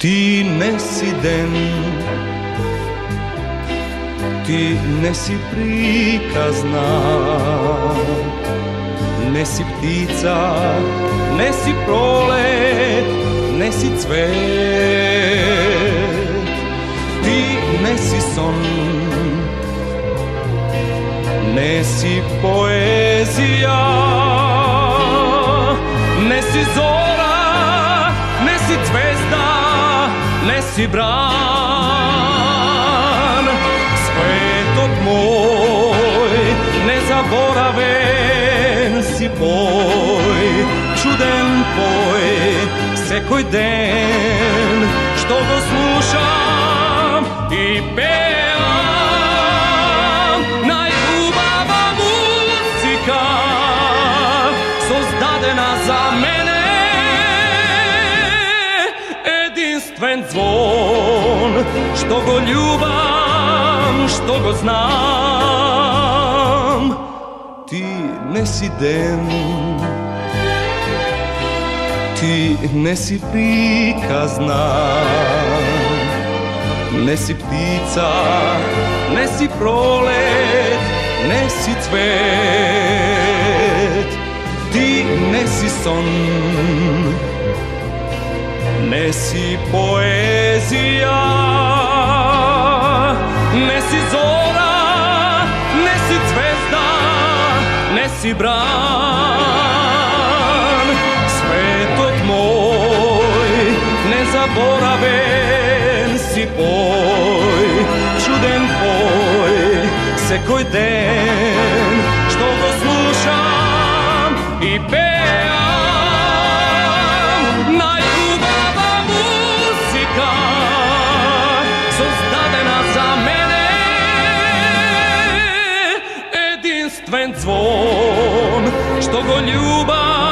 Ti ne si den, ti ne si prikazna, ne si ptica, ne si prolet, ne si cvet. Ti ne si son, ne si poezija, ne si zora, ne si zvezda, ne si bran. Svetog moj, nezaboraven si boj, čuden boj, sekoj den, što go slušam i pevam. Najljubava muzika, sozdadena za mene, jedinstven zvon, što go ljubam, što go znam. Ti ne si den, ti ne si prikazna, ne si ptica, ne si prolet, ne si cvet. Ti ne si son, ne si poezija, ne si zora, ne si zvezda, ne si bran. Svetog moj, nezaboraven si boj, čuden boj, sekoj den, što go slušam i pevam. Najljubava muzika, sozdadena za mene, jedinstven zvon, što go ljubam,